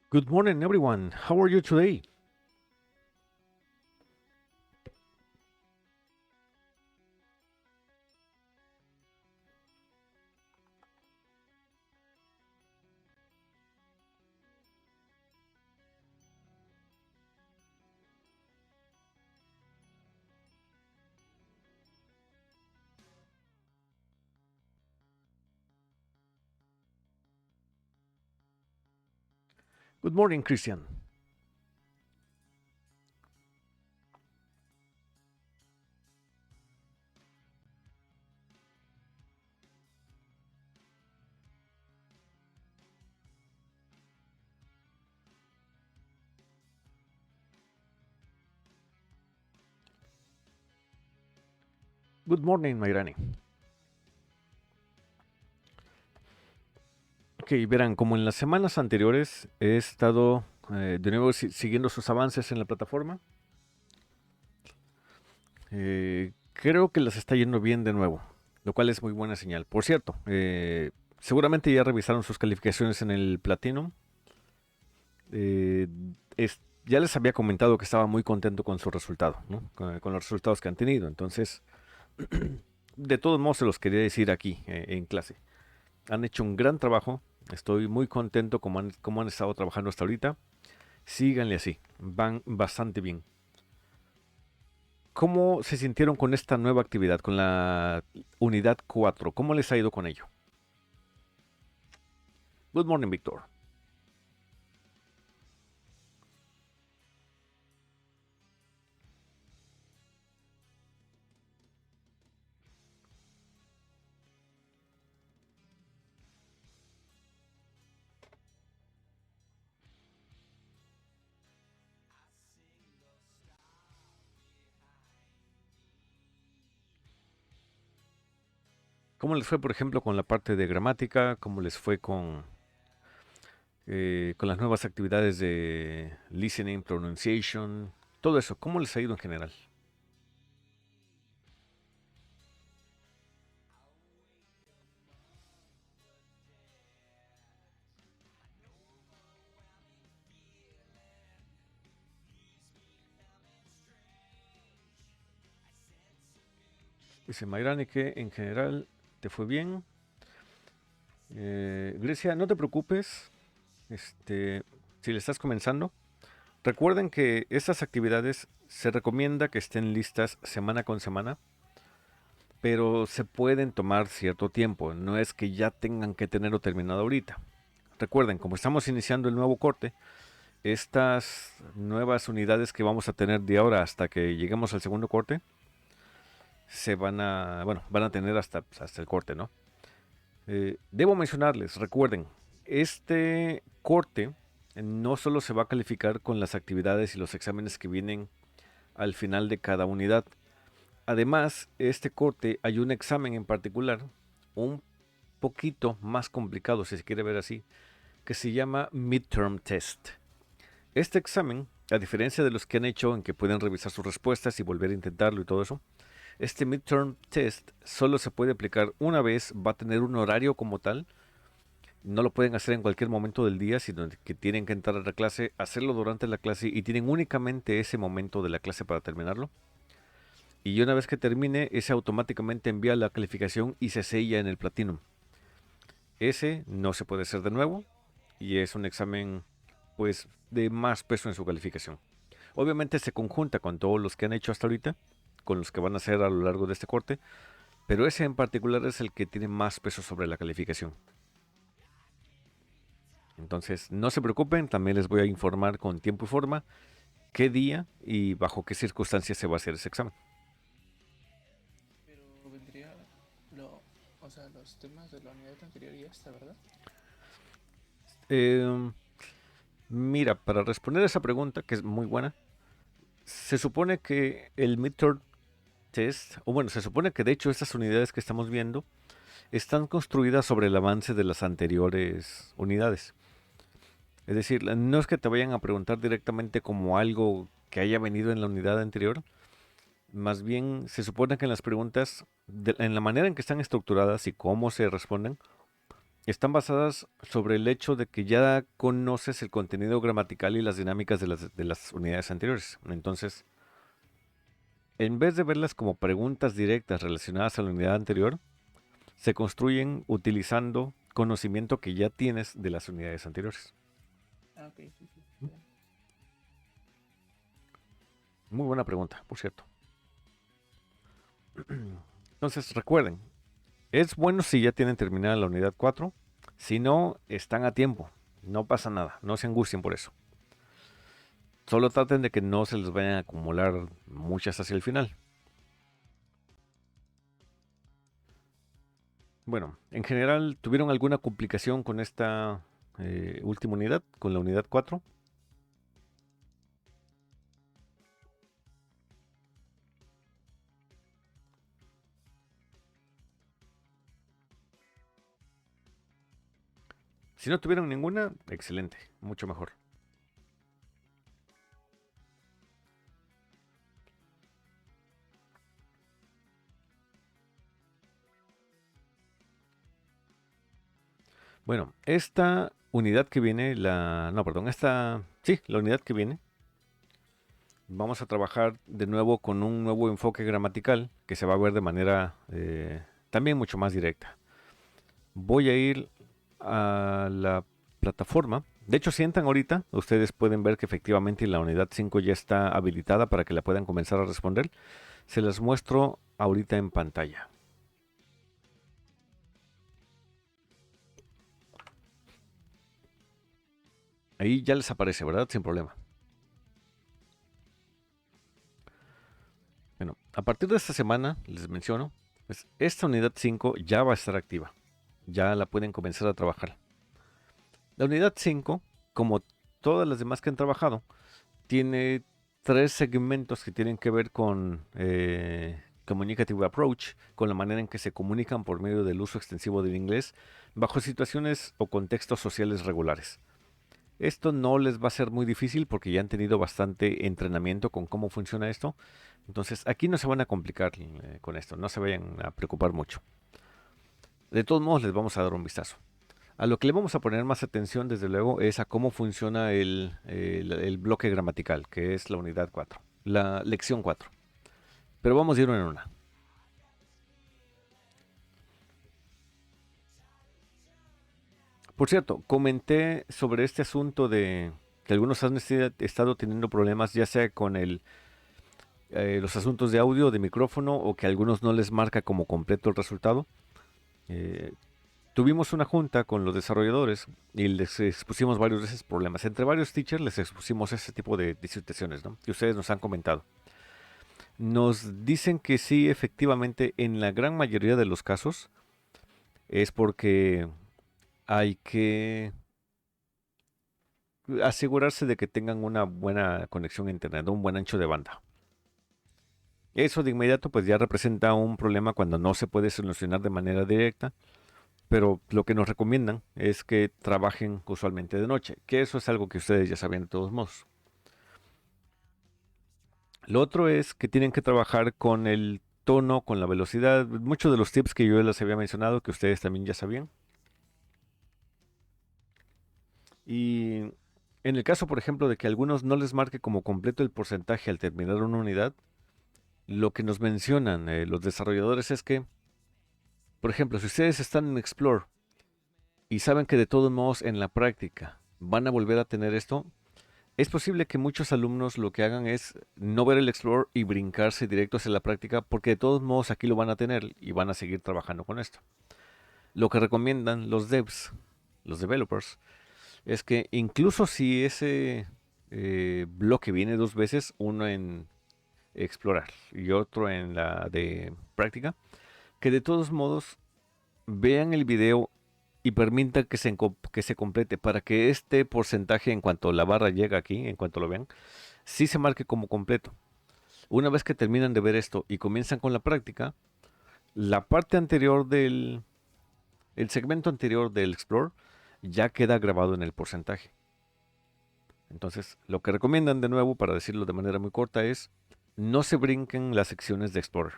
Good morning, everyone. How are you today? Good morning, Christian. Good morning, Mayrani. Ok, verán, como en las semanas anteriores he estado de nuevo siguiendo sus avances en la plataforma, creo que las está yendo bien de nuevo, lo cual es muy buena señal. Por cierto, seguramente ya revisaron sus calificaciones en el Platinum. Eh, ya les había comentado que estaba muy contento con su resultado, ¿no? Con los resultados que han tenido. Entonces, de todos modos se los quería decir aquí en clase. Han hecho un gran trabajo. Estoy muy contento como han estado trabajando hasta ahorita. Síganle así. Van bastante bien. ¿Cómo se sintieron con esta nueva actividad, con la unidad 4? ¿Cómo les ha ido con ello? Good morning, Víctor. ¿Cómo les fue, por ejemplo, con la parte de gramática? ¿Cómo les fue con las nuevas actividades de listening, pronunciation? Todo eso, ¿cómo les ha ido en general? Dice Mayrani que en general te fue bien. Grecia, no te preocupes. Si le estás comenzando, recuerden que estas actividades se recomienda que estén listas semana con semana, pero se pueden tomar cierto tiempo. No es que ya tengan que tenerlo terminado ahorita. Recuerden, como estamos iniciando el nuevo corte, estas nuevas unidades que vamos a tener de ahora hasta que lleguemos al segundo corte, van a tener hasta el corte, ¿no? Debo mencionarles, recuerden, este corte no solo se va a calificar con las actividades y los exámenes que vienen al final de cada unidad. Además, este corte hay un examen en particular, un poquito más complicado, si se quiere ver así, que se llama Midterm Test. Este examen, a diferencia de los que han hecho en que pueden revisar sus respuestas y volver a intentarlo y todo eso, este Midterm Test solo se puede aplicar una vez, va a tener un horario como tal. No lo pueden hacer en cualquier momento del día, sino que tienen que entrar a la clase, hacerlo durante la clase y tienen únicamente ese momento de la clase para terminarlo. Y una vez que termine, ese automáticamente envía la calificación y se sella en el Platinum. Ese no se puede hacer de nuevo y es un examen pues de más peso en su calificación. Obviamente se conjunta con todos los que han hecho hasta ahorita, con los que van a hacer a lo largo de este corte, pero ese en particular es el que tiene más peso sobre la calificación. Entonces, no se preocupen, también les voy a informar con tiempo y forma qué día y bajo qué circunstancias se va a hacer ese examen. Pero vendría o sea, los temas de la unidad anterior y esta, ¿verdad? Eh, Mira, para responder a esa pregunta, que es muy buena, se supone que el midterm test, o bueno, se supone que de hecho estas unidades que estamos viendo están construidas sobre el avance de las anteriores unidades. Es decir, no es que te vayan a preguntar directamente como algo que haya venido en la unidad anterior, más bien se supone que en las preguntas, en la manera en que están estructuradas y cómo se responden, están basadas sobre el hecho de que ya conoces el contenido gramatical y las dinámicas de las unidades anteriores. Entonces, en vez de verlas como preguntas directas relacionadas a la unidad anterior, se construyen utilizando conocimiento que ya tienes de las unidades anteriores. Ah, ok, sí, sí. Bien. Muy buena pregunta, por cierto. Entonces, recuerden, es bueno si ya tienen terminada la unidad 4. Si no, están a tiempo. No pasa nada. No se angustien por eso. Solo traten de que no se les vayan a acumular muchas hacia el final. Bueno, en general, ¿tuvieron alguna complicación con esta última unidad, con la unidad 4? Si no tuvieron ninguna, excelente, mucho mejor. Bueno, esta unidad que viene, no, perdón, la unidad que viene, vamos a trabajar de nuevo con un nuevo enfoque gramatical que se va a ver de manera también mucho más directa. Voy a ir a la plataforma. De hecho, si entran ahorita, ustedes pueden ver que efectivamente la unidad 5 ya está habilitada para que la puedan comenzar a responder. Se las muestro ahorita en pantalla. Ahí ya les aparece, ¿verdad? Sin problema. Bueno, a partir de esta semana, les menciono, pues esta unidad 5 ya va a estar activa. Ya la pueden comenzar a trabajar. La unidad 5, como todas las demás que han trabajado, tiene 3 segmentos que tienen que ver con Communicative Approach, con la manera en que se comunican por medio del uso extensivo del inglés bajo situaciones o contextos sociales regulares. Esto no les va a ser muy difícil porque ya han tenido bastante entrenamiento con cómo funciona esto. Entonces aquí no se van a complicar con esto, no se vayan a preocupar mucho. De todos modos les vamos a dar un vistazo. A lo que le vamos a poner más atención, desde luego, es a cómo funciona el bloque gramatical, que es la unidad 4, la lección 4. Pero vamos a ir una en una. Por cierto, comenté sobre este asunto de que algunos han estado teniendo problemas, ya sea con los asuntos de audio, de micrófono, o que a algunos no les marca como completo el resultado. Eh, Tuvimos una junta con los desarrolladores y les expusimos varios de esos problemas. Entre varios teachers les expusimos ese tipo de situaciones, ¿no?, que ustedes nos han comentado. Nos dicen que sí, efectivamente, en la gran mayoría de los casos es porque hay que asegurarse de que tengan una buena conexión a internet, un buen ancho de banda. Eso de inmediato pues ya representa un problema cuando no se puede solucionar de manera directa, pero lo que nos recomiendan es que trabajen usualmente de noche, que eso es algo que ustedes ya saben de todos modos. Lo otro es que tienen que trabajar con el tono, con la velocidad, muchos de los tips que yo les había mencionado, que ustedes también ya sabían. Y en el caso, por ejemplo, de que a algunos no les marque como completo el porcentaje al terminar una unidad, lo que nos mencionan los desarrolladores es que, por ejemplo, si ustedes están en Explore y saben que de todos modos en la práctica van a volver a tener esto, es posible que muchos alumnos lo que hagan es no ver el Explore y brincarse directo hacia la práctica, porque de todos modos aquí lo van a tener y van a seguir trabajando con esto. Lo que recomiendan los devs, los developers, es que incluso si ese bloque viene 2 veces, uno en explorar y otro en la de práctica, que de todos modos vean el video y permitan que se complete para que este porcentaje, en cuanto la barra llega aquí, en cuanto lo vean, sí se marque como completo. Una vez que terminan de ver esto y comienzan con la práctica, la parte anterior el segmento anterior del Explore ya queda grabado en el porcentaje. Entonces, lo que recomiendan de nuevo, para decirlo de manera muy corta, es no se brinquen las secciones de Explorer.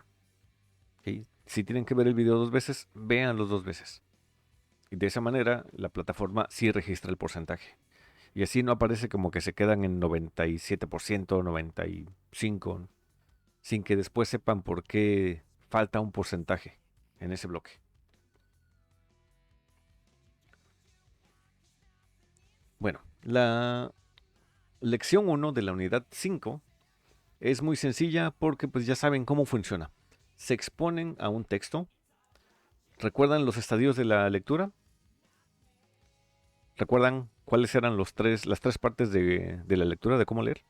¿Ok? Si tienen que ver el video 2 veces, véanlo 2 veces. Y de esa manera la plataforma sí registra el porcentaje. Y así no aparece como que se quedan en 97%, 95%, sin que después sepan por qué falta un porcentaje en ese bloque. Bueno, la lección 1 de la unidad 5 es muy sencilla porque pues ya saben cómo funciona. Se exponen a un texto. ¿Recuerdan los estadios de la lectura? ¿Recuerdan cuáles eran las tres partes de la lectura, de cómo leer?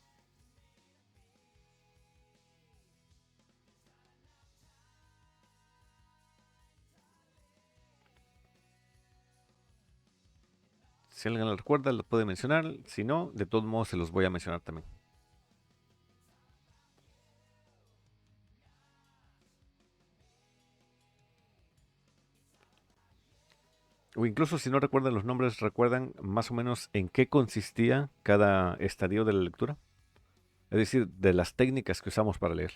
Si alguien lo recuerda, lo puede mencionar. Si no, de todos modos se los voy a mencionar también. O incluso si no recuerdan los nombres, ¿recuerdan más o menos en qué consistía cada estadio de la lectura? Es decir, de las técnicas que usamos para leer.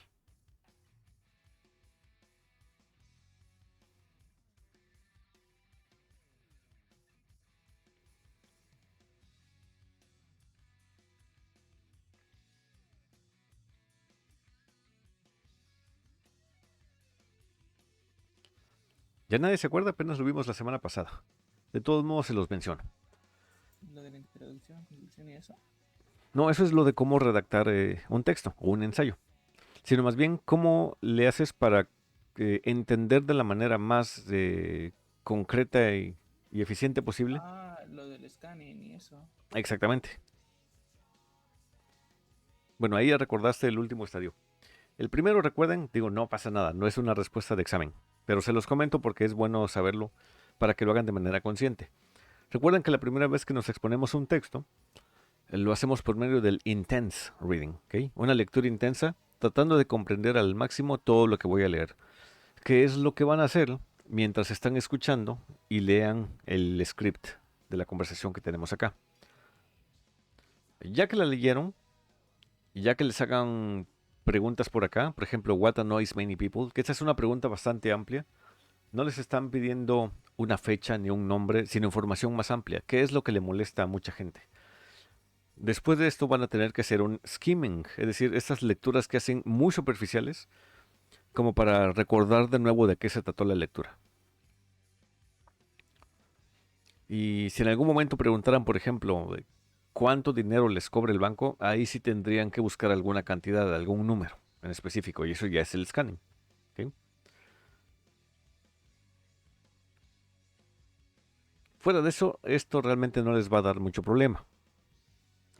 Ya nadie se acuerda, apenas lo vimos la semana pasada. De todos modos se los menciono. Lo de la introducción, conclusión y eso. No, eso es lo de cómo redactar un texto o un ensayo. Sino más bien cómo le haces para entender de la manera más concreta y eficiente posible. Ah, lo del scanning y eso. Exactamente. Bueno, ahí ya recordaste el último estadio. El primero, recuerden, digo, no pasa nada, no es una respuesta de examen, pero se los comento porque es bueno saberlo para que lo hagan de manera consciente. Recuerden que la primera vez que nos exponemos un texto, lo hacemos por medio del intense reading, ¿ok? Una lectura intensa, tratando de comprender al máximo todo lo que voy a leer. ¿Qué es lo que van a hacer mientras están escuchando y lean el script de la conversación que tenemos acá? Ya que la leyeron, ya que les hagan preguntas por acá, por ejemplo, what annoys many people, que esta es una pregunta bastante amplia, no les están pidiendo una fecha ni un nombre, sino información más amplia. ¿Qué es lo que le molesta a mucha gente? Después de esto van a tener que hacer un skimming, es decir, estas lecturas que hacen muy superficiales, como para recordar de nuevo de qué se trató la lectura. Y si en algún momento preguntaran, por ejemplo, de cuánto dinero les cobra el banco, ahí sí tendrían que buscar alguna cantidad, algún número en específico, y eso ya es el scanning. ¿Ok? Fuera de eso, esto realmente no les va a dar mucho problema.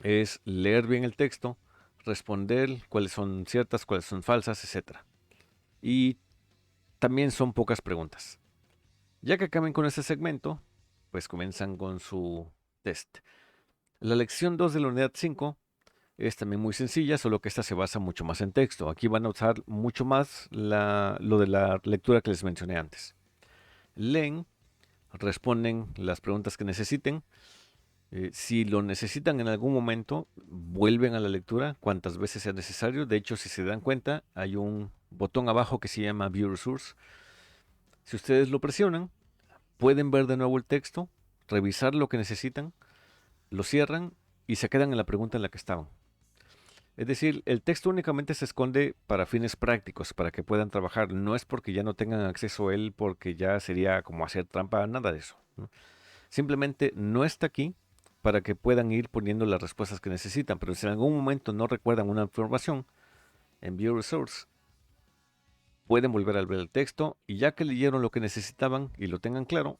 Es leer bien el texto, responder cuáles son ciertas, cuáles son falsas, etcétera. Y también son pocas preguntas. Ya que acaben con este segmento, pues comienzan con su test. La lección 2 de la unidad 5 es también muy sencilla, solo que esta se basa mucho más en texto. Aquí van a usar mucho más lo de la lectura que les mencioné antes. Leen, responden las preguntas que necesiten. Si lo necesitan en algún momento, vuelven a la lectura cuantas veces sea necesario. De hecho, si se dan cuenta, hay un botón abajo que se llama View Resource. Si ustedes lo presionan, pueden ver de nuevo el texto, revisar lo que necesitan, lo cierran y se quedan en la pregunta en la que estaban. Es decir, el texto únicamente se esconde para fines prácticos, para que puedan trabajar. No es porque ya no tengan acceso a él, porque ya sería como hacer trampa, nada de eso, ¿no? Simplemente no está aquí para que puedan ir poniendo las respuestas que necesitan. Pero si en algún momento no recuerdan una información, en View Resource pueden volver a ver el texto y ya que leyeron lo que necesitaban y lo tengan claro,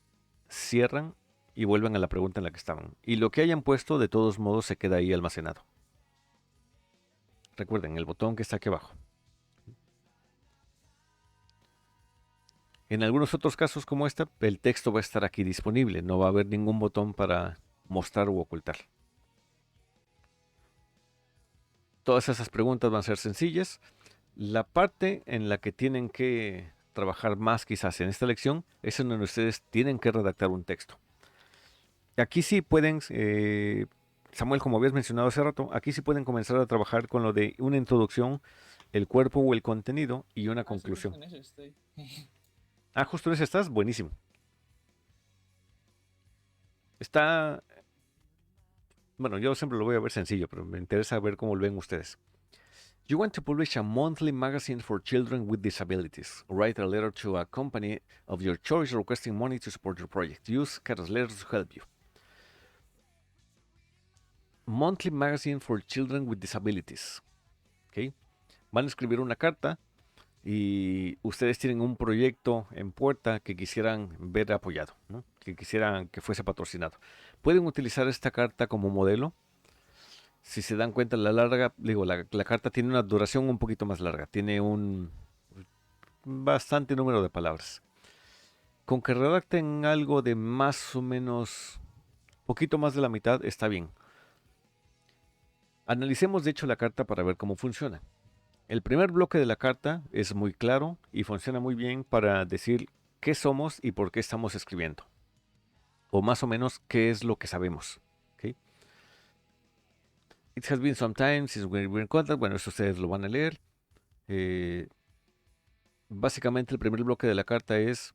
cierran y vuelven a la pregunta en la que estaban. Y lo que hayan puesto, de todos modos, se queda ahí almacenado. Recuerden, el botón que está aquí abajo. En algunos otros casos como esta, el texto va a estar aquí disponible, no va a haber ningún botón para mostrar u ocultar. Todas esas preguntas van a ser sencillas. La parte en la que tienen que trabajar más quizás en esta lección es en donde ustedes tienen que redactar un texto. Aquí sí pueden, Samuel, como habías mencionado hace rato, aquí sí pueden comenzar a trabajar con lo de una introducción, el cuerpo o el contenido y una Ah, sí, justo conclusión. en eso estoy. Ah, justo en ese estás, buenísimo. Está, bueno, yo siempre lo voy a ver sencillo, pero me interesa ver cómo lo ven ustedes. You want to publish a monthly magazine for children with disabilities. Write a letter to a company of your choice requesting money to support your project. Use Kairos Letters to help you. Monthly magazine for children with disabilities. ¿Okay? Van a escribir una carta y ustedes tienen un proyecto en puerta que quisieran ver apoyado, ¿no? Que quisieran que fuese patrocinado. Pueden utilizar esta carta como modelo. Si se dan cuenta, la carta tiene una duración un poquito más larga, tiene un bastante número de palabras. Con que redacten algo de más o menos, poquito más de la mitad, está bien. Analicemos de hecho la carta para ver cómo funciona. El primer bloque de la carta es muy claro y funciona muy bien para decir qué somos y por qué estamos escribiendo. O más o menos qué es lo que sabemos. ¿Okay? It has been some time since we've been in contact. Bueno, eso ustedes lo van a leer. Básicamente el primer bloque de la carta es: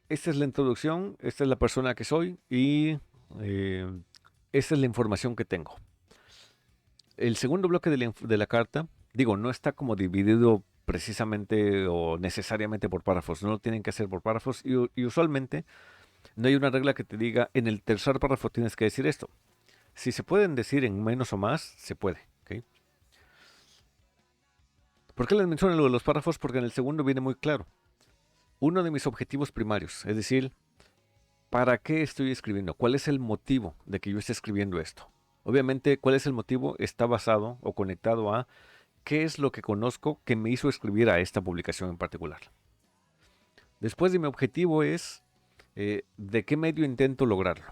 esta es la introducción, esta es la persona que soy y esta es la información que tengo. El segundo bloque de la carta, digo, no está como dividido precisamente o necesariamente por párrafos, no lo tienen que hacer por párrafos y usualmente no hay una regla que te diga en el tercer párrafo tienes que decir esto. Si se pueden decir en menos o más, se puede. ¿Okay? ¿Por qué les menciono lo de los párrafos? Porque en el segundo viene muy claro. Uno de mis objetivos primarios, es decir, ¿para qué estoy escribiendo? ¿Cuál es el motivo de que yo esté escribiendo esto? Obviamente, ¿cuál es el motivo? Está basado o conectado a qué es lo que conozco que me hizo escribir a esta publicación en particular. Después de mi objetivo es de qué medio intento lograrlo.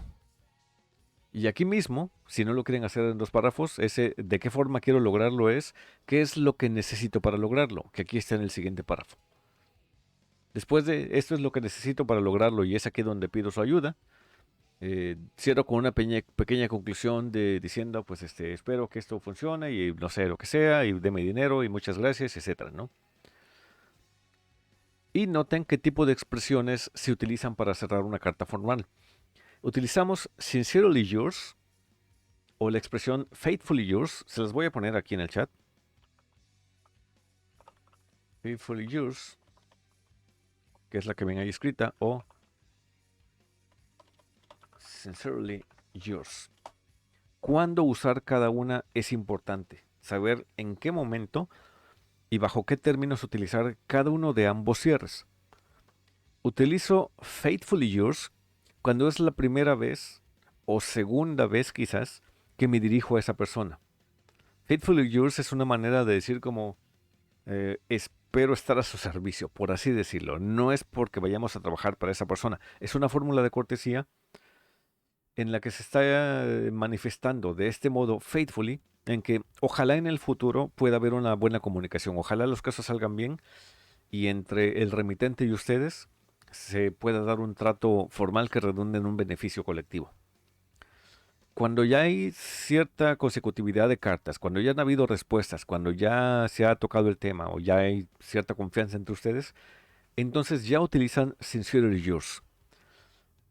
Y aquí mismo, si no lo quieren hacer en dos párrafos, ese de qué forma quiero lograrlo es qué es lo que necesito para lograrlo, que aquí está en el siguiente párrafo. Después de esto es lo que necesito para lograrlo y es aquí donde pido su ayuda. Cierro con una pequeña conclusión diciendo, pues espero que esto funcione y no sé lo que sea, y deme dinero y muchas gracias, etcétera, ¿no? Y noten qué tipo de expresiones se utilizan para cerrar una carta formal. Utilizamos sincerely yours o la expresión faithfully yours. Se las voy a poner aquí en el chat. Faithfully yours, que es la que ven ahí escrita, o sincerely yours. Cuándo usar cada una es importante. Saber en qué momento y bajo qué términos utilizar cada uno de ambos cierres. Utilizo faithfully yours cuando es la primera vez o segunda vez quizás que me dirijo a esa persona. Faithfully yours es una manera de decir como espero estar a su servicio, por así decirlo. No es porque vayamos a trabajar para esa persona. Es una fórmula de cortesía en la que se está manifestando de este modo faithfully, en que ojalá en el futuro pueda haber una buena comunicación, ojalá los casos salgan bien y entre el remitente y ustedes se pueda dar un trato formal que redunde en un beneficio colectivo. Cuando ya hay cierta consecutividad de cartas, cuando ya han habido respuestas, cuando ya se ha tocado el tema o ya hay cierta confianza entre ustedes, entonces ya utilizan sincerely yours.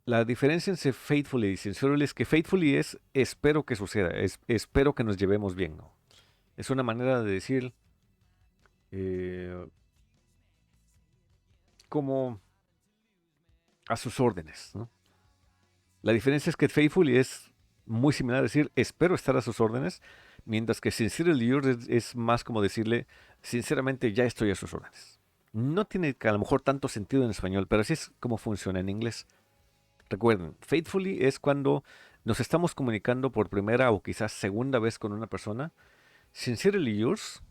La diferencia entre faithfully y sincerely es que faithfully es espero que suceda, espero que nos llevemos bien, ¿no? Es una manera de decir como a sus órdenes, ¿no? La diferencia es que faithfully es muy similar a decir espero estar a sus órdenes, mientras que sincerely yours es más como decirle sinceramente ya estoy a sus órdenes. No tiene a lo mejor tanto sentido en español, pero así es como funciona en inglés. Recuerden, faithfully es cuando nos estamos comunicando por primera o quizás segunda vez con una persona. Sincerely yours,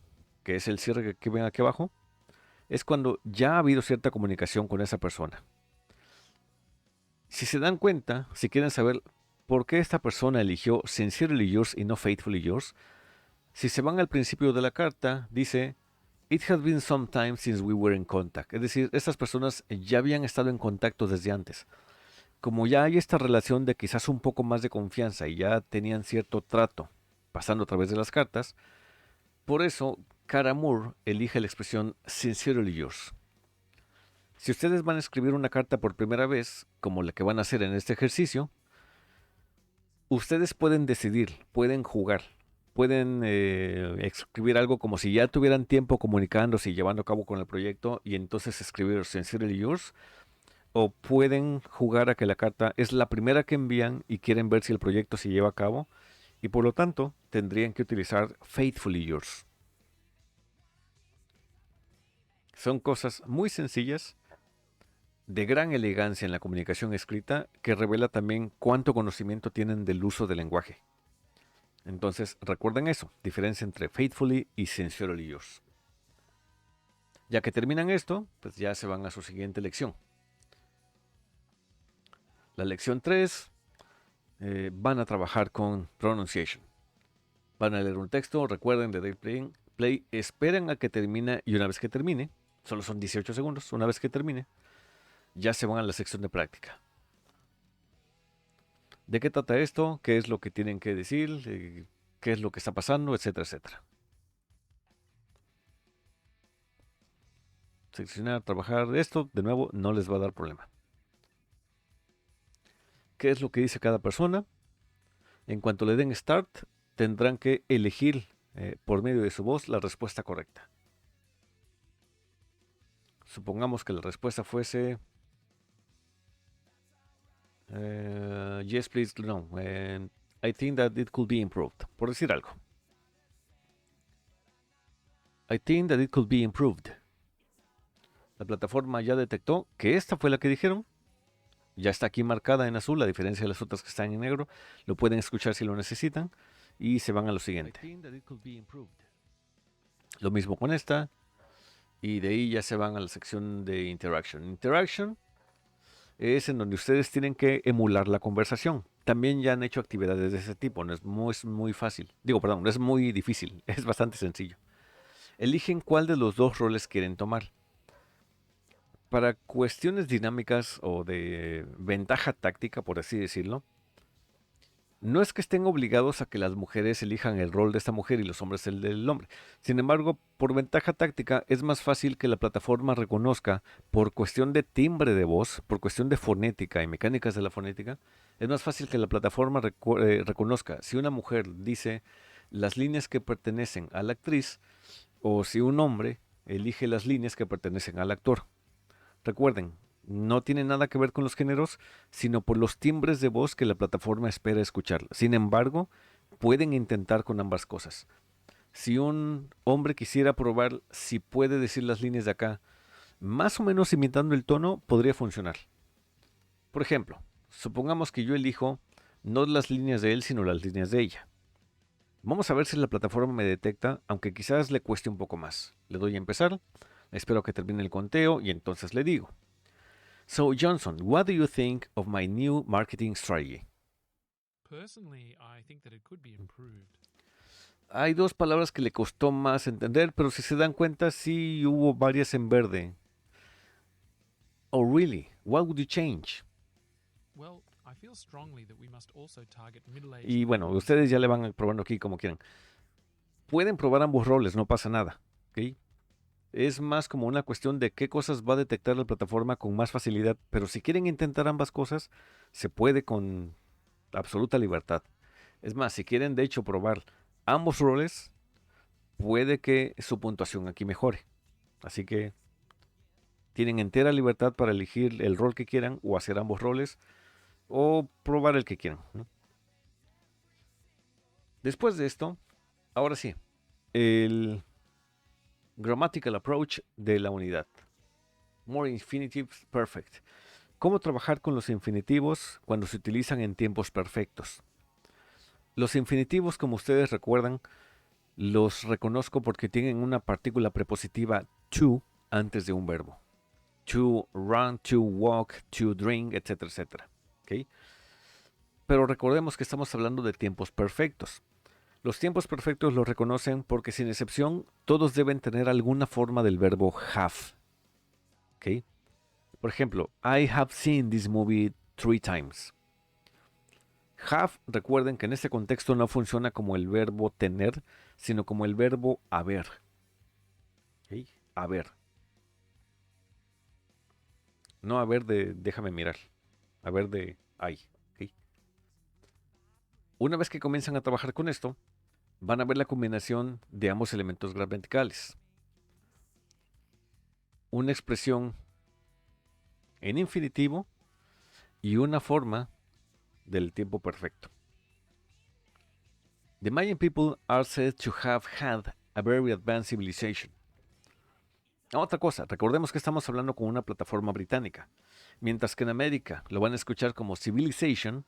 que es el cierre que ven aquí abajo, es cuando ya ha habido cierta comunicación con esa persona. Si se dan cuenta, si quieren saber por qué esta persona eligió sincerely yours y no faithfully yours, si se van al principio de la carta, dice It has been some time since we were in contact. Es decir, estas personas ya habían estado en contacto desde antes. Como ya hay esta relación de quizás un poco más de confianza y ya tenían cierto trato pasando a través de las cartas, por eso Cara Moore elige la expresión sincerely yours. Si ustedes van a escribir una carta por primera vez, como la que van a hacer en este ejercicio, ustedes pueden decidir, pueden jugar, pueden escribir algo como si ya tuvieran tiempo comunicándose y llevando a cabo con el proyecto y entonces escribir Sincerely Yours, o pueden jugar a que la carta es la primera que envían y quieren ver si el proyecto se lleva a cabo y por lo tanto tendrían que utilizar Faithfully Yours. Son cosas muy sencillas, de gran elegancia en la comunicación escrita, que revela también cuánto conocimiento tienen del uso del lenguaje. Entonces, recuerden eso, diferencia entre Faithfully y Sincerely Yours. Ya que terminan esto, pues ya se van a su siguiente lección. La lección 3, van a trabajar con pronunciation. Van a leer un texto, recuerden de play, esperen a que termine y una vez que termine, solo son 18 segundos, una vez que termine, ya se van a la sección de práctica. ¿De qué trata esto? ¿Qué es lo que tienen que decir? ¿Qué es lo que está pasando? Etcétera, etcétera. Seleccionar, trabajar. Esto, de nuevo, no les va a dar problema. ¿Qué es lo que dice cada persona? En cuanto le den Start, tendrán que elegir por medio de su voz la respuesta correcta. Supongamos que la respuesta fuese yes, please, no. I think that it could be improved. Por decir algo. I think that it could be improved. La plataforma ya detectó que esta fue la que dijeron. Ya está aquí marcada en azul, a diferencia de las otras que están en negro. Lo pueden escuchar si lo necesitan. Y se van a lo siguiente. Lo mismo con esta. Y de ahí ya se van a la sección de Interaction. Interaction es en donde ustedes tienen que emular la conversación. También ya han hecho actividades de ese tipo. No es muy fácil. No es muy difícil. Es bastante sencillo. Eligen cuál de los dos roles quieren tomar. Para cuestiones dinámicas o de ventaja táctica, por así decirlo, no es que estén obligados a que las mujeres elijan el rol de esta mujer y los hombres el del hombre. Sin embargo, por ventaja táctica es más fácil que la plataforma reconozca, por cuestión de timbre de voz, por cuestión de fonética y mecánicas de la fonética, es más fácil que la plataforma reconozca si una mujer dice las líneas que pertenecen a la actriz o si un hombre elige las líneas que pertenecen al actor. Recuerden, no tiene nada que ver con los géneros, sino por los timbres de voz que la plataforma espera escuchar. Sin embargo, pueden intentar con ambas cosas. Si un hombre quisiera probar si puede decir las líneas de acá, más o menos imitando el tono, podría funcionar. Por ejemplo, supongamos que yo elijo no las líneas de él, sino las líneas de ella. Vamos a ver si la plataforma me detecta, aunque quizás le cueste un poco más. Le doy a empezar, espero que termine el conteo y entonces le digo. So, Johnson, what do you think of my new marketing strategy? Personally, I think that it could be improved. Hay dos palabras que le costó más entender, pero si se dan cuenta, sí hubo varias en verde. Oh, really? What would you change? Well, I feel strongly that we must also target middle-aged Y bueno, people. ustedes ya le van probando aquí como quieran. Pueden probar ambos roles, no pasa nada. ¿Ok? Es más como una cuestión de qué cosas va a detectar la plataforma con más facilidad. Pero si quieren intentar ambas cosas, se puede con absoluta libertad. Es más, si quieren de hecho probar ambos roles, puede que su puntuación aquí mejore. Así que tienen entera libertad para elegir el rol que quieran o hacer ambos roles o probar el que quieran, ¿no? Después de esto, ahora sí, el grammatical approach de la unidad. More infinitives perfect. ¿Cómo trabajar con los infinitivos cuando se utilizan en tiempos perfectos? Los infinitivos, como ustedes recuerdan, los reconozco porque tienen una partícula prepositiva to antes de un verbo. To run, to walk, to drink, etcétera, etcétera. ¿Okay? Pero recordemos que estamos hablando de tiempos perfectos. Los tiempos perfectos los reconocen porque sin excepción todos deben tener alguna forma del verbo have. ¿Okay? Por ejemplo, I have seen this movie 3 times. Have, recuerden que en este contexto no funciona como el verbo tener, sino como el verbo haber. ¿Okay? Haber. No a ver de déjame mirar. A ver de ay. ¿Ok? Una vez que comienzan a trabajar con esto, van a ver la combinación de ambos elementos gramaticales. Una expresión en infinitivo y una forma del tiempo perfecto. The Mayan people are said to have had a very advanced civilization. Otra cosa, recordemos que estamos hablando con una plataforma británica. Mientras que en América lo van a escuchar como civilization,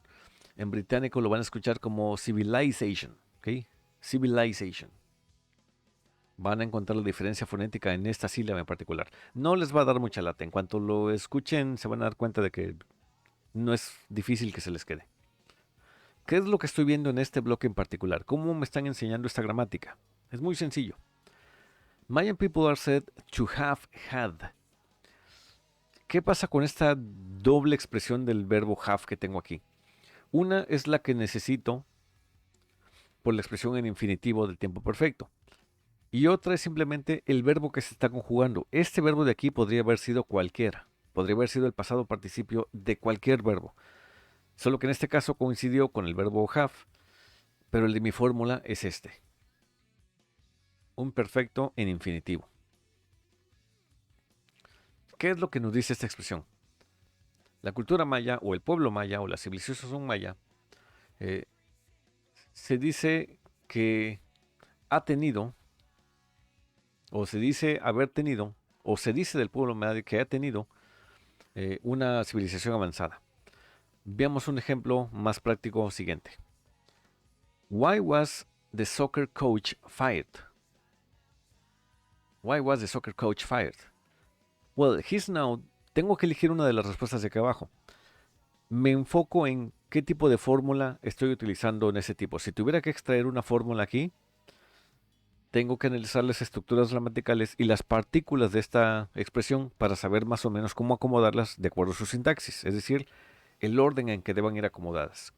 en británico lo van a escuchar como civilization. ¿Ok? Civilization. Van a encontrar la diferencia fonética en esta sílaba en particular. No les va a dar mucha lata. En cuanto lo escuchen, se van a dar cuenta de que no es difícil que se les quede. ¿Qué es lo que estoy viendo en este bloque en particular? ¿Cómo me están enseñando esta gramática? Es muy sencillo. Mayan people are said to have had. ¿Qué pasa con esta doble expresión del verbo have que tengo aquí? Una es la que necesito por la expresión en infinitivo del tiempo perfecto. Y otra es simplemente el verbo que se está conjugando. Este verbo de aquí podría haber sido cualquiera. Podría haber sido el pasado participio de cualquier verbo. Solo que en este caso coincidió con el verbo have, pero el de mi fórmula es este. Un perfecto en infinitivo. ¿Qué es lo que nos dice esta expresión? La cultura maya o el pueblo maya o la civilización maya se dice que ha tenido, o se dice haber tenido, o se dice del pueblo maya que ha tenido una civilización avanzada. Veamos un ejemplo más práctico siguiente. Why was the soccer coach fired? Why was the soccer coach fired? Well, he's now... Tengo que elegir una de las respuestas de acá abajo. Me enfoco en qué tipo de fórmula estoy utilizando en ese tipo. Si tuviera que extraer una fórmula aquí, tengo que analizar las estructuras gramaticales y las partículas de esta expresión para saber más o menos cómo acomodarlas de acuerdo a su sintaxis, es decir, el orden en que deban ir acomodadas.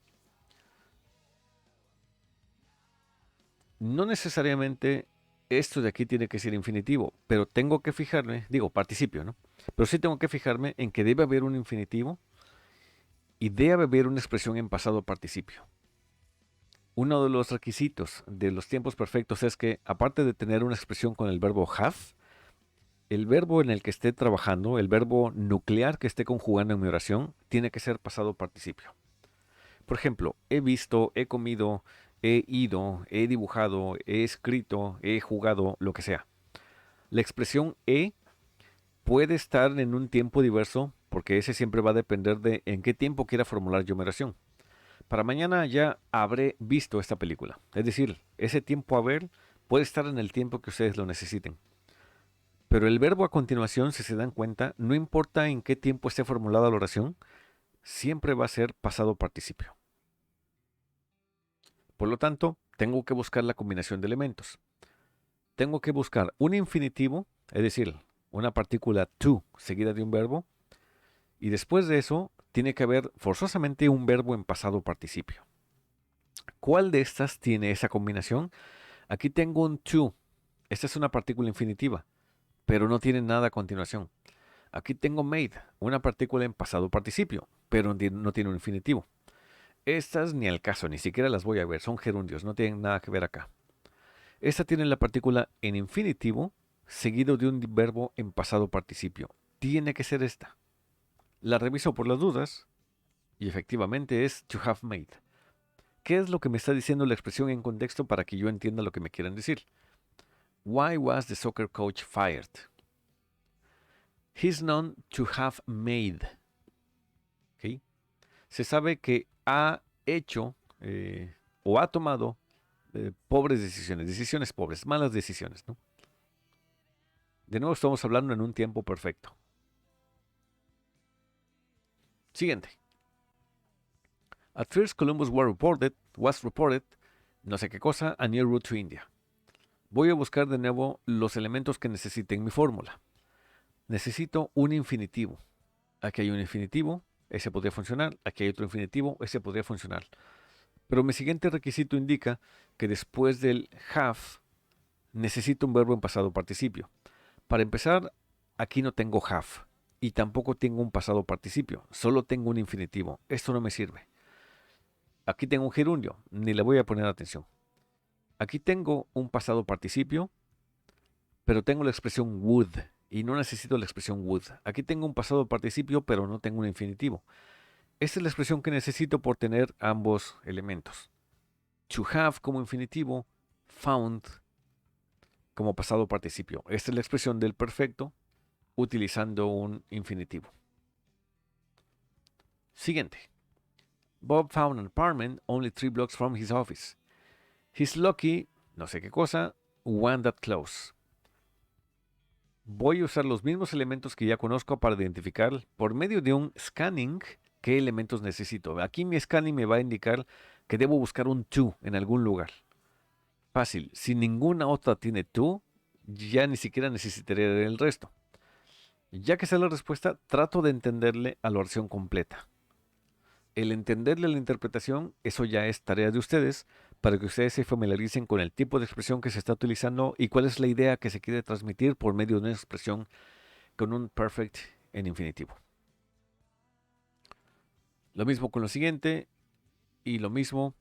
No necesariamente esto de aquí tiene que ser infinitivo, pero tengo que fijarme, digo participio, ¿no? Pero sí tengo que fijarme en que debe haber un infinitivo y debe haber una expresión en pasado participio. Uno de los requisitos de los tiempos perfectos es que, aparte de tener una expresión con el verbo have, el verbo en el que esté trabajando, el verbo nuclear que esté conjugando en mi oración, tiene que ser pasado participio. Por ejemplo, he visto, he comido, he ido, he dibujado, he escrito, he jugado, lo que sea. La expresión he puede estar en un tiempo diverso porque ese siempre va a depender de en qué tiempo quiera formular yo mi oración. Para mañana ya habré visto esta película. Es decir, ese tiempo haber puede estar en el tiempo que ustedes lo necesiten. Pero el verbo a continuación, si se dan cuenta, no importa en qué tiempo esté formulada la oración, siempre va a ser pasado participio. Por lo tanto, tengo que buscar la combinación de elementos. Tengo que buscar un infinitivo, es decir, una partícula to seguida de un verbo, y después de eso tiene que haber forzosamente un verbo en pasado participio. ¿Cuál de estas tiene esa combinación? Aquí tengo un to. Esta es una partícula infinitiva, pero no tiene nada a continuación. Aquí tengo made, una partícula en pasado participio, pero no tiene un infinitivo. Estas ni al caso, ni siquiera las voy a ver, son gerundios, no tienen nada que ver acá. Esta tiene la partícula en infinitivo, seguido de un verbo en pasado participio. Tiene que ser esta. La reviso por las dudas, y efectivamente es to have made. ¿Qué es lo que me está diciendo la expresión en contexto para que yo entienda lo que me quieran decir? Why was the soccer coach fired? He's known to have made. ¿Okay? Se sabe que ha hecho o ha tomado pobres decisiones, decisiones pobres, malas decisiones, ¿no? De nuevo estamos hablando en un tiempo perfecto. Siguiente. At first Columbus was reported, no sé qué cosa, a near route to India. Voy a buscar de nuevo los elementos que necesite en mi fórmula. Necesito un infinitivo. Aquí hay un infinitivo, ese podría funcionar. Aquí hay otro infinitivo, ese podría funcionar. Pero mi siguiente requisito indica que después del have necesito un verbo en pasado participio. Para empezar, aquí no tengo have. y tampoco tengo un pasado participio, solo tengo un infinitivo. Esto no me sirve. Aquí tengo un gerundio, ni le voy a poner atención. Aquí tengo un pasado participio, pero tengo la expresión would y no necesito la expresión would. Aquí tengo un pasado participio, pero no tengo un infinitivo. Esta es la expresión que necesito por tener ambos elementos. To have como infinitivo, found como pasado participio. Esta es la expresión del perfecto utilizando un infinitivo. Siguiente. Bob found an apartment only 3 blocks from his office. He's lucky, no sé qué cosa, one that close. Voy a usar los mismos elementos que ya conozco para identificar por medio de un scanning qué elementos necesito. Aquí mi scanning me va a indicar que debo buscar un to en algún lugar. Fácil, si ninguna otra tiene to, ya ni siquiera necesitaré el resto. Ya que sé la respuesta, trato de entenderle a la oración completa. El entenderle la interpretación, eso ya es tarea de ustedes, para que ustedes se familiaricen con el tipo de expresión que se está utilizando y cuál es la idea que se quiere transmitir por medio de una expresión con un perfect en infinitivo. Lo mismo con lo siguiente y lo mismo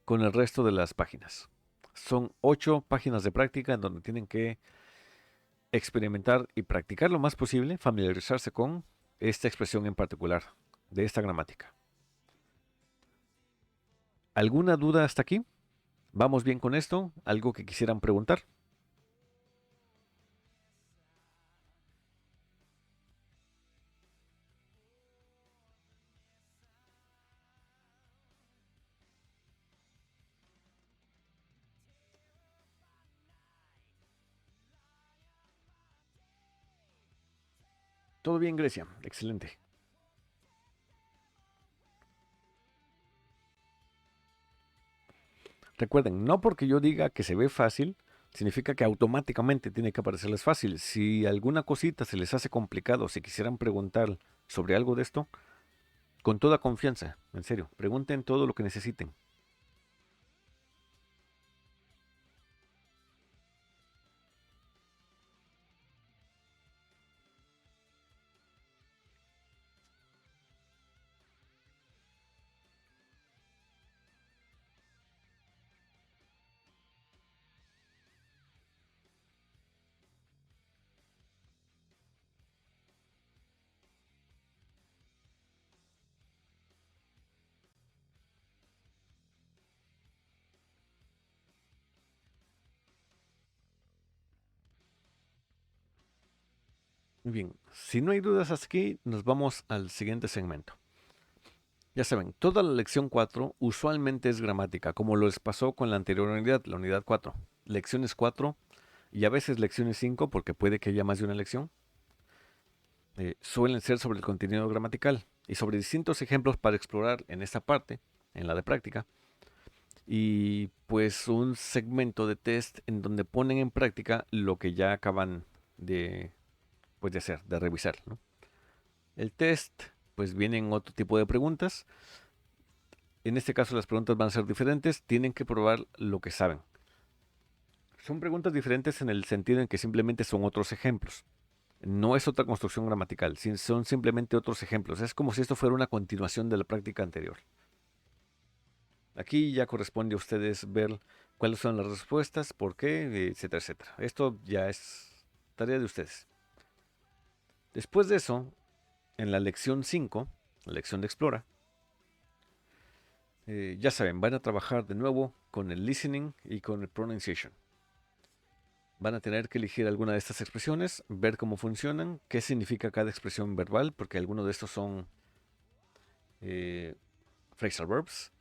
con el resto de las páginas. Son 8 páginas de práctica en donde tienen que experimentar y practicar lo más posible, familiarizarse con esta expresión en particular, de esta gramática. ¿Alguna duda hasta aquí? ¿Vamos bien con esto? ¿Algo que quisieran preguntar? Todo bien, Grecia. Excelente. Recuerden, no porque yo diga que se ve fácil, significa que automáticamente tiene que aparecerles fácil. Si alguna cosita se les hace complicado, si quisieran preguntar sobre algo de esto, con toda confianza, en serio, pregunten todo lo que necesiten. Muy bien, si no hay dudas hasta aquí, nos vamos al siguiente segmento. Ya saben, toda la lección 4 usualmente es gramática, como les pasó con la anterior unidad, la unidad 4. Lecciones 4 y a veces lecciones 5, porque puede que haya más de una lección, suelen ser sobre el contenido gramatical y sobre distintos ejemplos para explorar en esta parte, en la de práctica, y pues un segmento de test en donde ponen en práctica lo que ya acaban de, pues, de hacer, de revisar, ¿no? El test, pues vienen otro tipo de preguntas. En este caso las preguntas van a ser diferentes, tienen que probar lo que saben. Son preguntas diferentes en el sentido en que simplemente son otros ejemplos. No es otra construcción gramatical, son simplemente otros ejemplos. Es como si esto fuera una continuación de la práctica anterior. Aquí ya corresponde a ustedes ver cuáles son las respuestas, por qué, etcétera, etcétera. Esto ya es tarea de ustedes. Después de eso, en la lección 5, la lección de Explora, ya saben, van a trabajar de nuevo con el listening y con el pronunciation. Van a tener que elegir alguna de estas expresiones, ver cómo funcionan, qué significa cada expresión verbal, porque algunos de estos son phrasal verbs.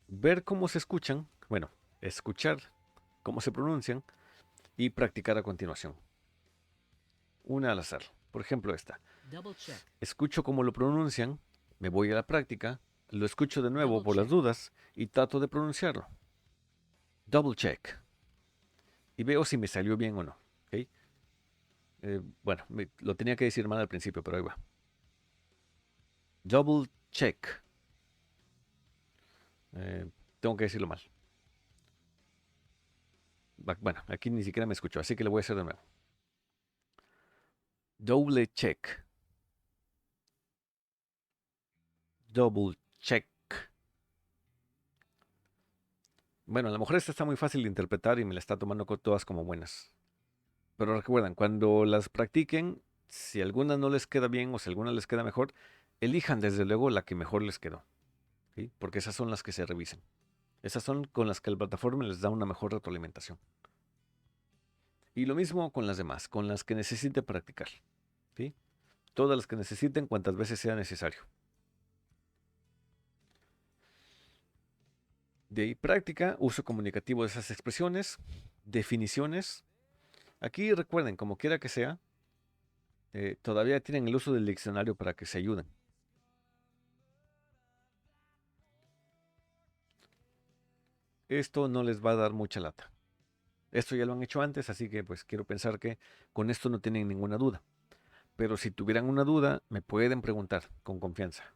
Ver cómo se escuchan, bueno, escuchar cómo se pronuncian y practicar a continuación. Una al azar. Por ejemplo, esta. Escucho cómo lo pronuncian, me voy a la práctica, lo escucho de nuevo por las dudas y trato de pronunciarlo. Double check. Y veo si me salió bien o no. ¿Okay? Bueno, lo tenía que decir mal al principio, pero ahí va. Double check. Tengo que decirlo mal. Bueno, aquí ni siquiera me escuchó, así que lo voy a hacer de nuevo. Doble check. Double check. Bueno, a lo mejor esta está muy fácil de interpretar y me la está tomando todas como buenas. Pero recuerden, cuando las practiquen, si alguna no les queda bien o si alguna les queda mejor, elijan desde luego la que mejor les quedó. ¿Sí? Porque esas son las que se revisan. Esas son con las que la plataforma les da una mejor retroalimentación. Y lo mismo con las demás, con las que necesite practicar. ¿Sí? Todas las que necesiten, cuantas veces sea necesario. De ahí práctica, uso comunicativo de esas expresiones, definiciones. Aquí recuerden, como quiera que sea, todavía tienen el uso del diccionario para que se ayuden. Esto no les va a dar mucha lata. Esto ya lo han hecho antes, así que pues quiero pensar que con esto no tienen ninguna duda. Pero si tuvieran una duda, me pueden preguntar con confianza.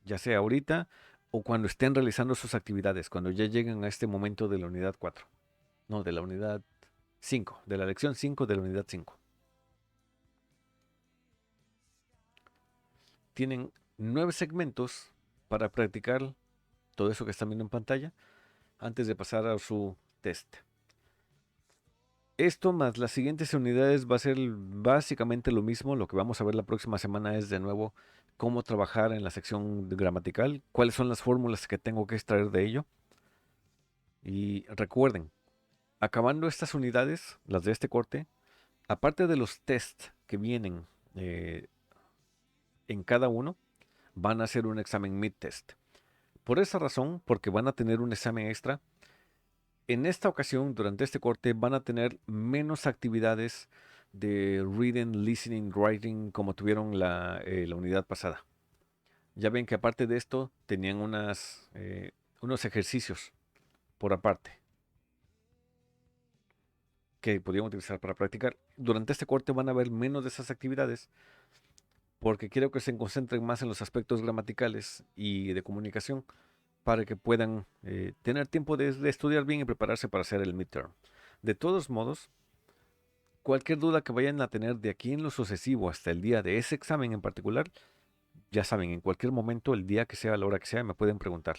Ya sea ahorita o cuando estén realizando sus actividades, cuando ya lleguen a este momento de la unidad 4. No, de la unidad 5, de la lección 5 de la unidad 5. Tienen 9 segmentos para practicar todo eso que están viendo en pantalla antes de pasar a su test. Esto más las siguientes unidades va a ser básicamente lo mismo. Lo que vamos a ver la próxima semana es de nuevo cómo trabajar en la sección gramatical, cuáles son las fórmulas que tengo que extraer de ello. Y recuerden, acabando estas unidades, las de este corte, aparte de los tests que vienen en cada uno, van a hacer un examen mid-test. Por esa razón, porque van a tener un examen extra, en esta ocasión, durante este corte, van a tener menos actividades de reading, listening, writing como tuvieron la unidad pasada. Ya ven que aparte de esto tenían unos ejercicios por aparte que podían utilizar para practicar. Durante este corte van a haber menos de esas actividades porque quiero que se concentren más en los aspectos gramaticales y de comunicación para que puedan tener tiempo de estudiar bien y prepararse para hacer el midterm. De todos modos, cualquier duda que vayan a tener de aquí en lo sucesivo hasta el día de ese examen en particular, ya saben, en cualquier momento, el día que sea, a la hora que sea, me pueden preguntar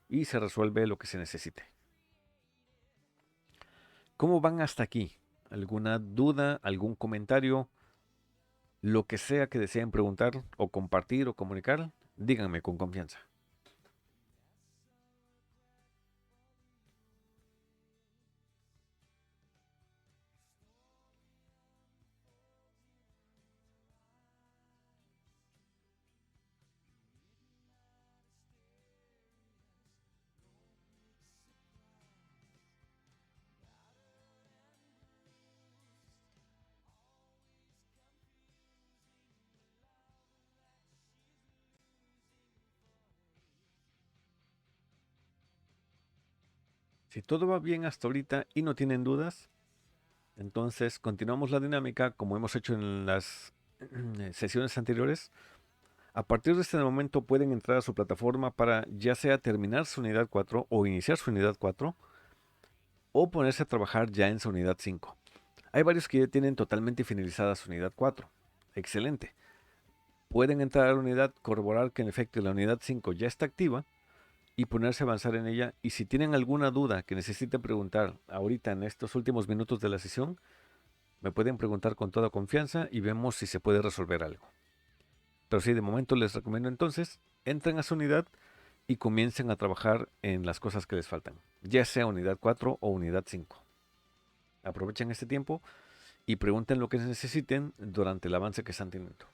y se resuelve lo que se necesite. ¿Cómo van hasta aquí? ¿Alguna duda, algún comentario? Lo que sea que deseen preguntar o compartir o comunicar, díganme con confianza. Si todo va bien hasta ahorita y no tienen dudas, entonces continuamos la dinámica como hemos hecho en las sesiones anteriores. A partir de este momento pueden entrar a su plataforma para ya sea terminar su unidad 4 o iniciar su unidad 4 o ponerse a trabajar ya en su unidad 5. Hay varios que ya tienen totalmente finalizada su unidad 4. Excelente. Pueden entrar a la unidad, corroborar que en efecto la unidad 5 ya está activa y ponerse a avanzar en ella. Y si tienen alguna duda que necesiten preguntar ahorita en estos últimos minutos de la sesión, me pueden preguntar con toda confianza y vemos si se puede resolver algo. Pero sí, de momento les recomiendo entonces, entren a su unidad y comiencen a trabajar en las cosas que les faltan, ya sea unidad 4 o unidad 5. Aprovechen este tiempo y pregunten lo que necesiten durante el avance que están teniendo.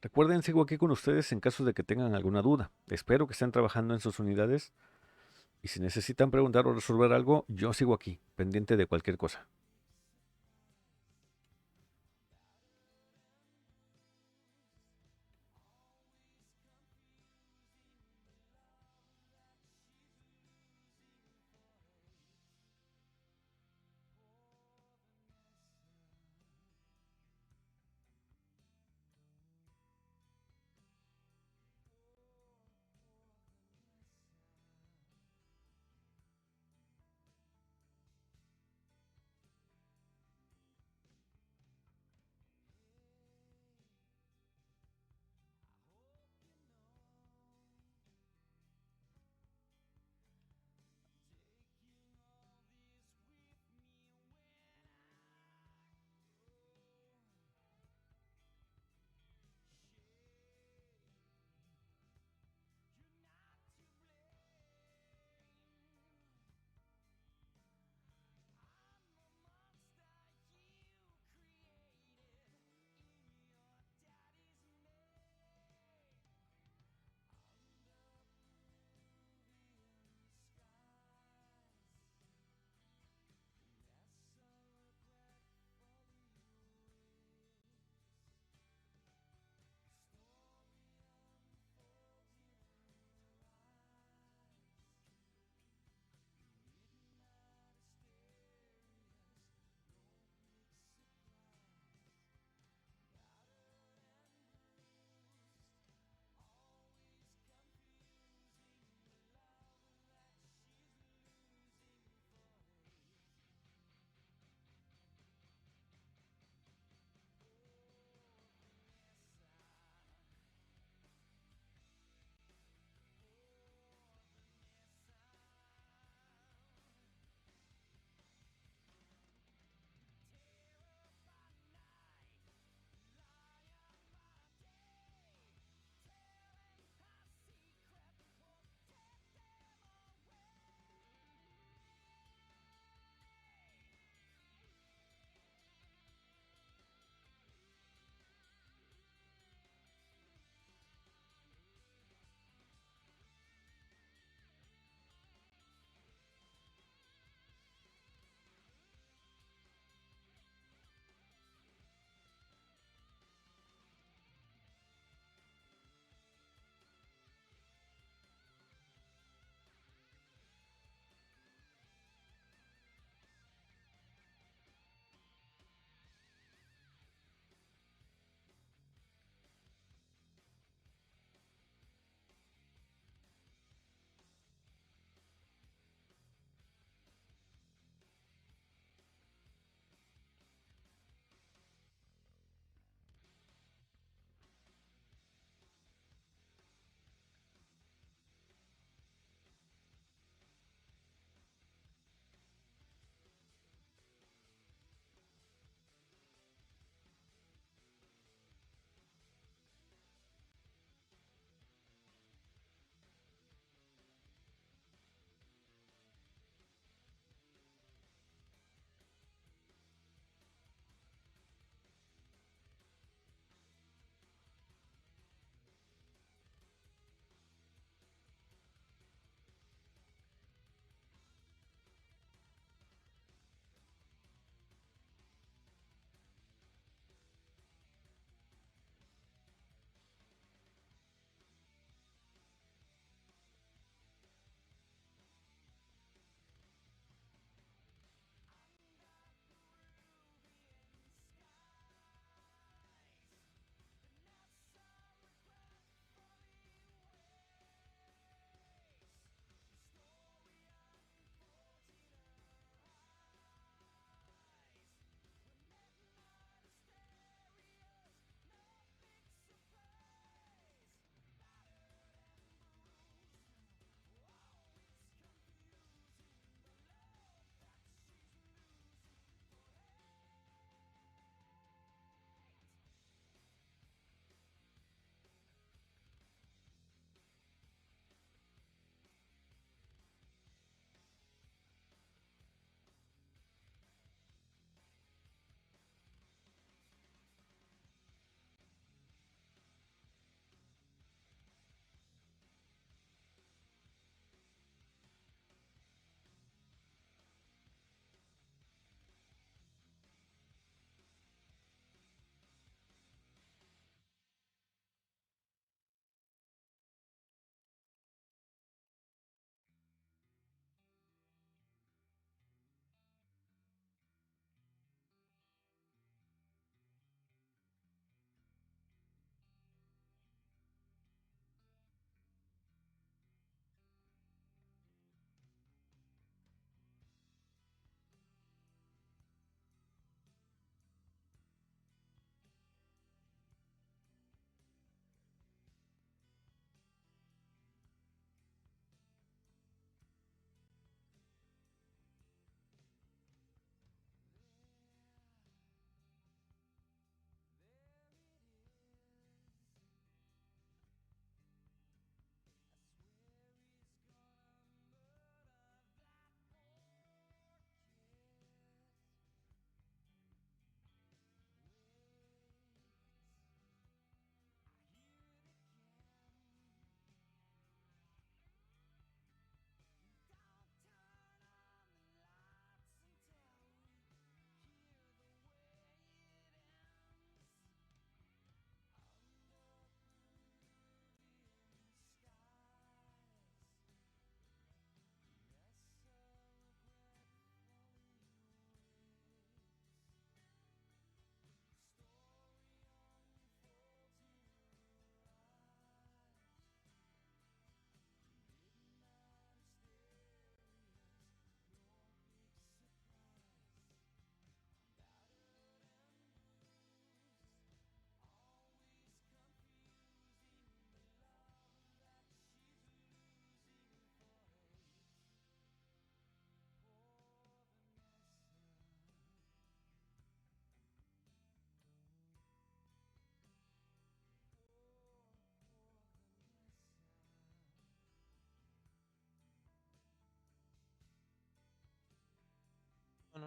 Recuerden, sigo aquí con ustedes en caso de que tengan alguna duda. Espero que estén trabajando en sus unidades y si necesitan preguntar o resolver algo, yo sigo aquí, pendiente de cualquier cosa.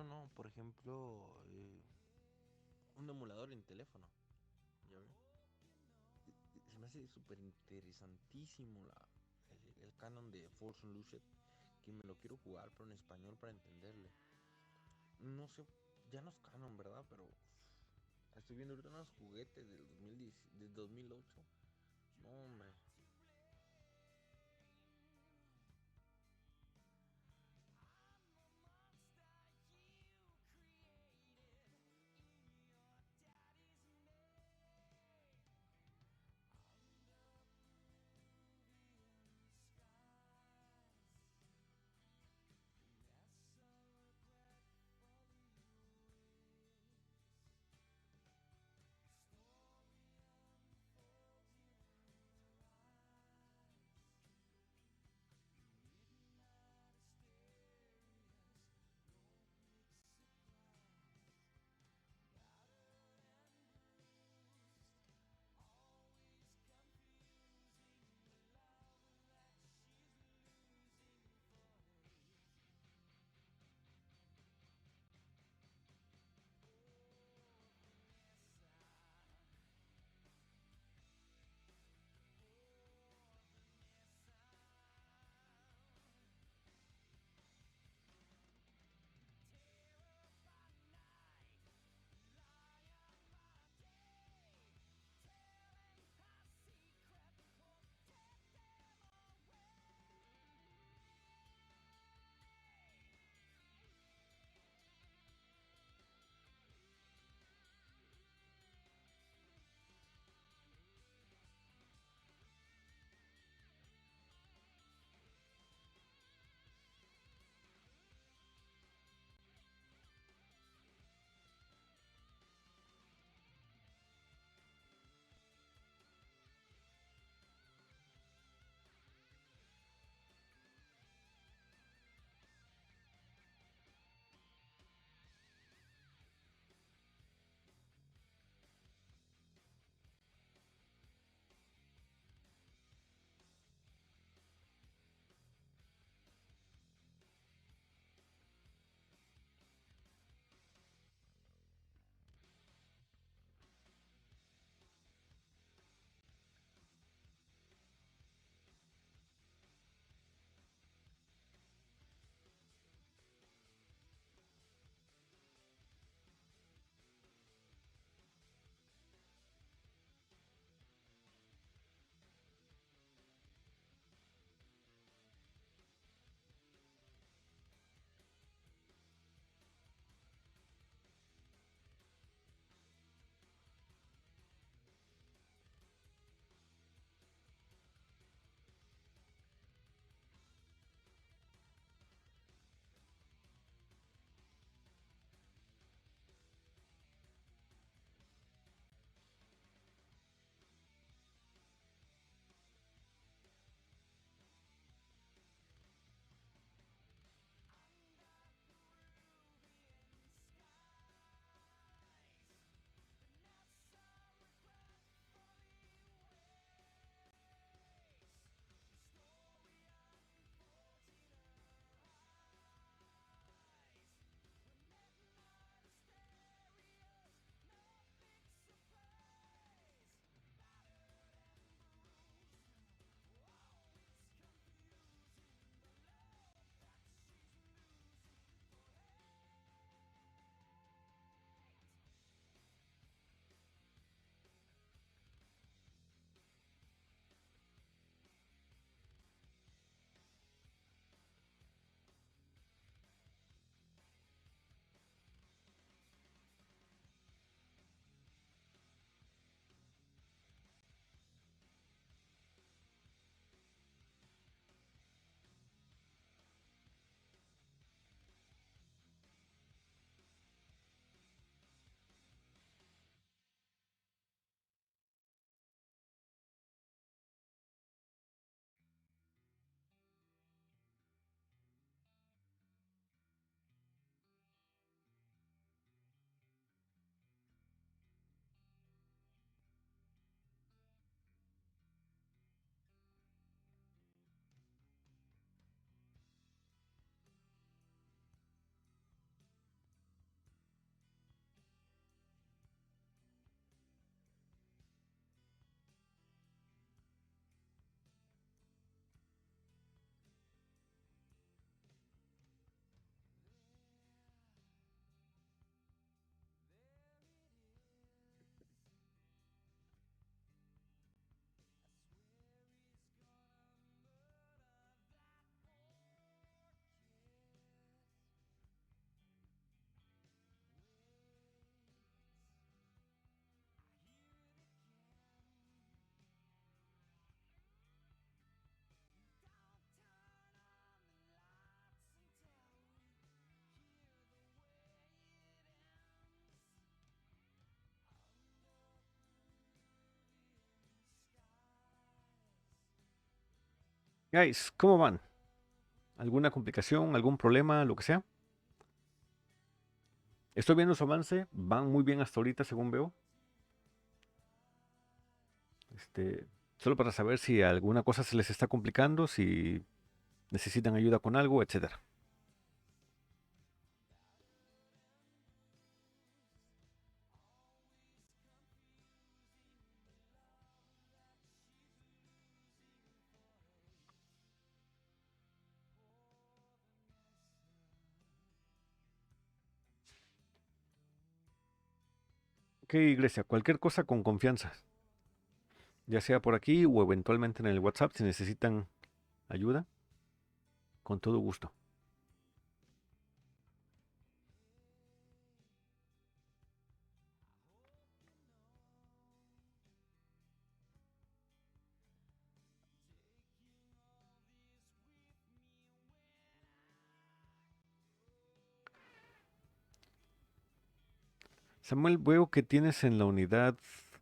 no, por ejemplo, un emulador en teléfono. ¿Ya ves? Se me hace súper interesantísimo el canon de Force Unleashed, que me lo quiero jugar, pero en español para entenderle. No sé, ya no es canon, ¿verdad? Pero estoy viendo ahorita unos juguetes del 2010, del 2008. No, hombre. Guys, ¿cómo van? ¿Alguna complicación, algún problema, lo que sea? Estoy viendo su avance, van muy bien hasta ahorita según veo. Solo para saber si alguna cosa se les está complicando, si necesitan ayuda con algo, etcétera. Ok, Iglesia, cualquier cosa con confianza, ya sea por aquí o eventualmente en el WhatsApp, si necesitan ayuda, con todo gusto. Samuel, veo que tienes en la unidad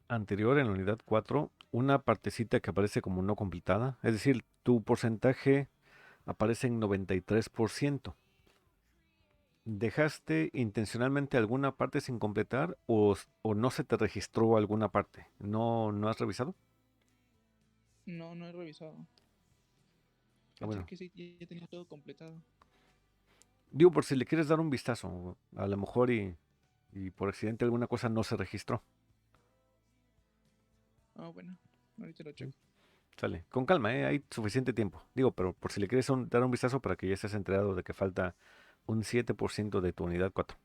anterior, en la unidad 4, una partecita que aparece como no completada. Es decir, tu porcentaje aparece en 93%. ¿Dejaste intencionalmente alguna parte sin completar o no se te registró alguna parte? ¿No has revisado? No, no he revisado. Ah, Pensé bueno. que sí, ya tenía todo completado. Digo, por si le quieres dar un vistazo, a lo mejor y por accidente alguna cosa no se registró. Ah, bueno, ahorita lo ¿Mm? checo. Sale, con calma, hay suficiente tiempo. Digo, pero por si le quieres dar un vistazo para que ya estés enterado de que falta un 7% de tu unidad 4.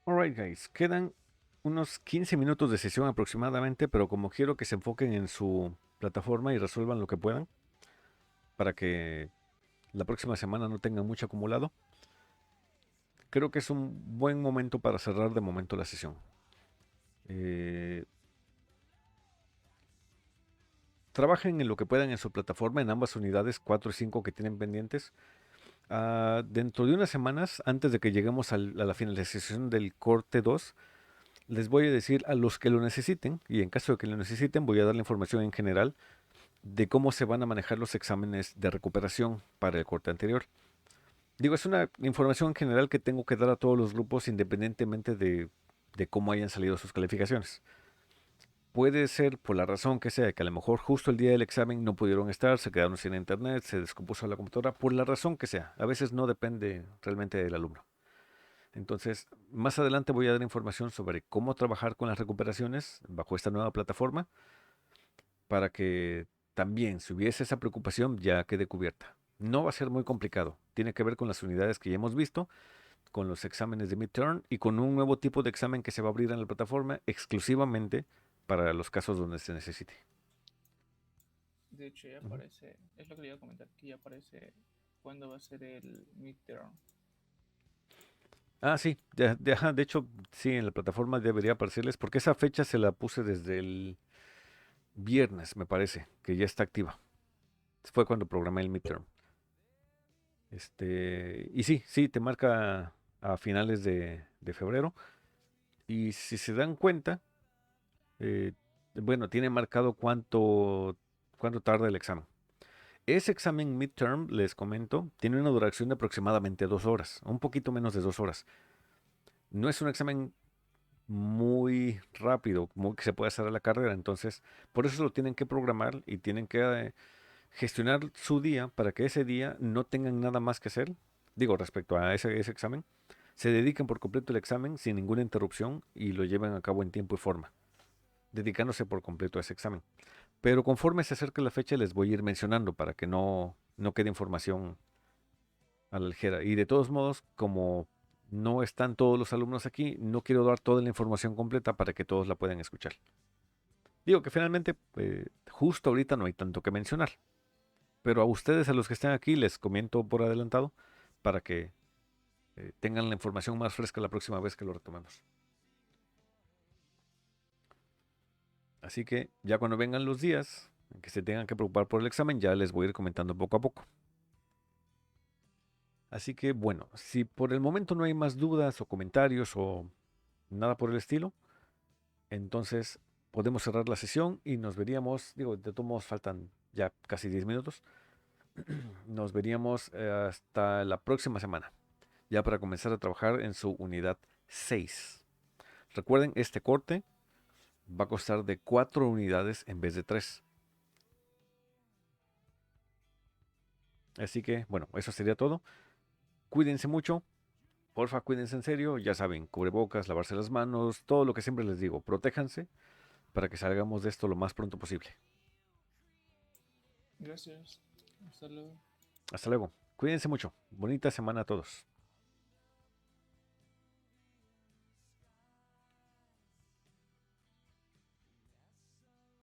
Alright, guys, quedan unos 15 minutos de sesión aproximadamente, pero como quiero que se enfoquen en su plataforma y resuelvan lo que puedan, para que la próxima semana no tengan mucho acumulado, creo que es un buen momento para cerrar de momento la sesión. Trabajen en lo que puedan en su plataforma, en ambas unidades 4 y 5 que tienen pendientes. Dentro de unas semanas, antes de que lleguemos a la finalización del corte 2, les voy a decir a los que lo necesiten, y en caso de que lo necesiten, voy a dar la información en general de cómo se van a manejar los exámenes de recuperación para el corte anterior. Digo, es una información en general que tengo que dar a todos los grupos independientemente de cómo hayan salido sus calificaciones. Puede ser por la razón que sea, que a lo mejor justo el día del examen no pudieron estar, se quedaron sin internet, se descompuso la computadora, por la razón que sea. A veces no depende realmente del alumno. Entonces, más adelante voy a dar información sobre cómo trabajar con las recuperaciones bajo esta nueva plataforma para que también, si hubiese esa preocupación, ya quede cubierta. No va a ser muy complicado. Tiene que ver con las unidades que ya hemos visto, con los exámenes de midterm y con un nuevo tipo de examen que se va a abrir en la plataforma exclusivamente para los casos donde se necesite. De hecho, ya Ujú. aparece, es lo que le iba a comentar, que ya aparece cuándo va a ser el midterm. Ah, sí, de hecho, sí, en la plataforma debería aparecerles, porque esa fecha se la puse desde el viernes, me parece, que ya está activa. Fue cuando programé el midterm. Y sí, te marca a finales de febrero. Y si se dan cuenta, eh, bueno, tiene marcado cuánto tarda el examen. Ese examen midterm, les comento, tiene una duración de aproximadamente 2 horas, un poquito menos de 2 horas. No es un examen muy rápido, muy que se puede hacer a la carrera, entonces por eso lo tienen que programar y tienen que gestionar su día para que ese día no tengan nada más que hacer, digo, respecto a ese examen, se dediquen por completo al examen sin ninguna interrupción y lo lleven a cabo en tiempo y forma, dedicándose por completo a ese examen. Pero conforme se acerque la fecha les voy a ir mencionando para que no quede información a la ligera. Y de todos modos, como no están todos los alumnos aquí, no quiero dar toda la información completa para que todos la puedan escuchar. Digo que finalmente, justo ahorita no hay tanto que mencionar. Pero a ustedes, a los que están aquí, les comento por adelantado para que tengan la información más fresca la próxima vez que lo retomemos. Así que ya cuando vengan los días en que se tengan que preocupar por el examen, ya les voy a ir comentando poco a poco. Así que bueno, si por el momento no hay más dudas o comentarios o nada por el estilo, entonces podemos cerrar la sesión y nos veríamos, digo, de todos modos faltan ya casi 10 minutos, nos veríamos hasta la próxima semana, ya para comenzar a trabajar en su unidad 6. Recuerden, este corte va a costar de 4 unidades en vez de 3. Así que, bueno, eso sería todo. Cuídense mucho. Porfa, cuídense en serio. Ya saben, cubrebocas, lavarse las manos, todo lo que siempre les digo. Protéjanse para que salgamos de esto lo más pronto posible. Gracias. Hasta luego. Hasta luego. Cuídense mucho. Bonita semana a todos.